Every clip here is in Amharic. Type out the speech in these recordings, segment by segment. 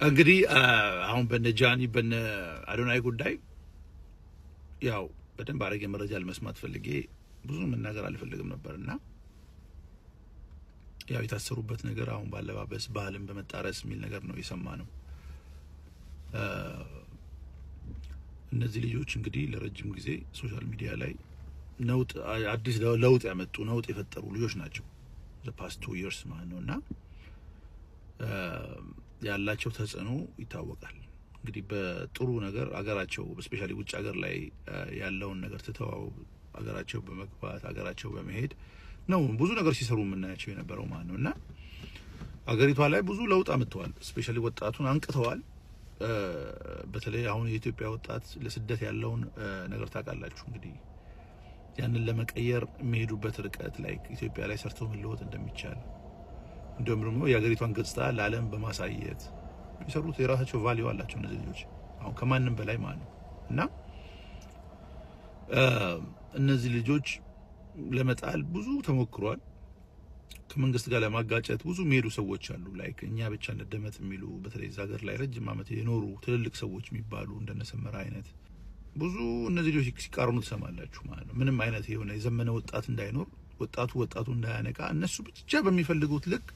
እንግዲህ አሁን በነጃኒ በነ አዶናይ ጉዳይ ያው በደንብ አረጋግ መረጃ ለመስማት ፈልጌ ብዙ መናገር አልፈልግም ነበርና ያው የታሰሩበት ነገር አሁን ባለባበስ ባህልን በመጣረስ የሚል ነገር ነው የሰማነው። እነዚህ ልጆች እንግዲህ ለረጅም ጊዜ ሶሻል ሚዲያ ላይ አዲስ ለውጥ ያመጡ ነውጥ የፈጠሩ ልጆች ናቸው። the past 2 years ማለት ነውና ያላቸው ተጽዕኖ ይታወቃል። እንግዲህ በጥሩ ነገር አገራቸው ስፔሻሊ ውጭ ሀገር ላይ ያለውን ነገር ትተዋው አገራቸው በመግባት አገራቸው በመሄድ ነው ብዙ ነገር ሲሰሩ የምናያቸው የነበረው ማለት ነውና አገሪቷ ላይ ብዙ ለውጥ አምጥተዋል። ስፔሻሊ ወጣቱን አንቅተዋል። በተለይ አሁን የኢትዮጵያ ወጣት ለስደት ያለውን ነገር ታውቃላችሁ። እንግዲህ ያንን ለመቀየር የሚሄዱበት ርቀት ላይ ኢትዮጵያ ላይ ሰርተው መለወጥ እንደሚቻል እንደውም ደግሞ የሀገሪቷን ገጽታ ለዓለም በማሳየት የሚሰሩት የራሳቸው ቫልዩ አላቸው እነዚህ ልጆች አሁን ከማንም በላይ ማለት ነው። እና እነዚህ ልጆች ለመጣል ብዙ ተሞክሯል። ከመንግስት ጋር ለማጋጨት ብዙ የሚሄዱ ሰዎች አሉ። ላይክ እኛ ብቻ እንደደመጥ የሚሉ በተለይ እዛ ሀገር ላይ ረጅም ዓመት የኖሩ ትልልቅ ሰዎች የሚባሉ እንደነሰመራ አይነት ብዙ እነዚህ ልጆች ሲቃርኑ ትሰማላችሁ ማለት ነው። ምንም አይነት የሆነ የዘመነ ወጣት እንዳይኖር ወጣቱ እንዳያነቃ እነሱ ብቻ በሚፈልጉት ልክ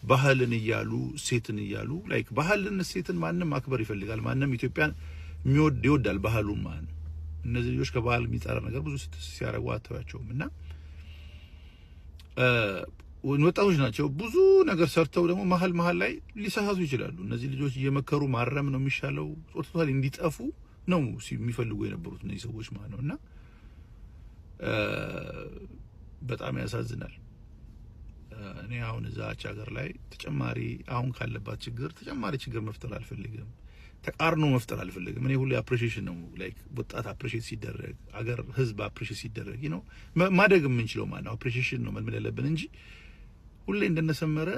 ባህልን እያሉ ሴትን እያሉ ላይክ ባህልን ሴትን ማንንም ማክበር ይፈልጋል። ማንንም ኢትዮጵያን ይወዳል ባህሉን ማለት ነው። እነዚህ ልጆች ከባህል የሚጣራ ነገር ብዙ ሲያረጉ አታያቸውም። እና ወጣቶች ናቸው። ብዙ ነገር ሰርተው ደግሞ መሀል ላይ ሊሳሳቱ ይችላሉ። እነዚህ ልጆች እየመከሩ ማረም ነው የሚሻለው። ቶታሊ እንዲጠፉ ነው የሚፈልጉ የነበሩት እነዚህ ሰዎች ማለት ነውና በጣም ያሳዝናል። እኔ አሁን እዛች ሀገር ላይ ተጨማሪ አሁን ካለባት ችግር ተጨማሪ ችግር መፍጠር አልፈልግም። ተቃርኖ መፍጠር አልፈልግም። እኔ ሁሌ አፕሪሺዬሽን ነው ላይክ ወጣት አፕሪሺዬት ሲደረግ አገር ህዝብ አፕሪሺዬት ሲደረግ ነው ማደግ የምንችለው ማለት ነው። አፕሪሺዬሽን ነው መልመድ ያለብን እንጂ ሁሌ እንደነሰመረ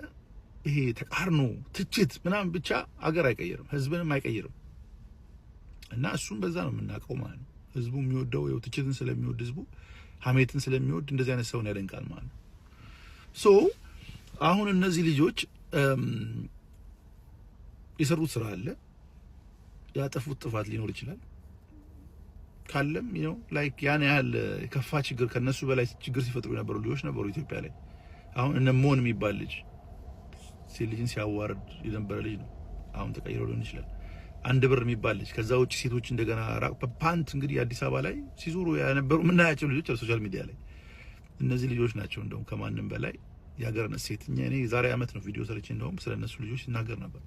ይሄ ተቃርኖ ትችት ምናምን ብቻ አገር አይቀይርም፣ ህዝብንም አይቀይርም። እና እሱም በዛ ነው የምናውቀው ማለት ነው። ህዝቡ የሚወደው ያው ትችትን ስለሚወድ ህዝቡ ሀሜትን ስለሚወድ እንደዚህ አይነት ሰውን ያደንቃል ማለት ነው። ሶ አሁን እነዚህ ልጆች የሰሩት ስራ አለ፣ ያጠፉት ጥፋት ሊኖር ይችላል። ካለም ላይክ ያን ያህል የከፋ ችግር ከነሱ በላይ ችግር ሲፈጥሩ የነበሩ ልጆች ነበሩ ኢትዮጵያ ላይ። አሁን እነ ሞን የሚባል ልጅ ሴት ልጅን ሲያዋርድ የነበረ ልጅ ነው። አሁን ተቀይሮ ሊሆን ይችላል። አንድ ብር የሚባል ልጅ ከዛ ውጪ ሴቶች እንደገና ፓንት እንግዲህ አዲስ አበባ ላይ ሲዞሩ ያነበሩ ምናያቸው ልጆች ሶሻል ሚዲያ ላይ እነዚህ ልጆች ናቸው። እንደውም ከማንም በላይ የሀገርን እሴት እኔ ዛሬ አመት ነው ቪዲዮ ሰርቼ እንደውም ስለነሱ ልጆች ሲናገር ነበር።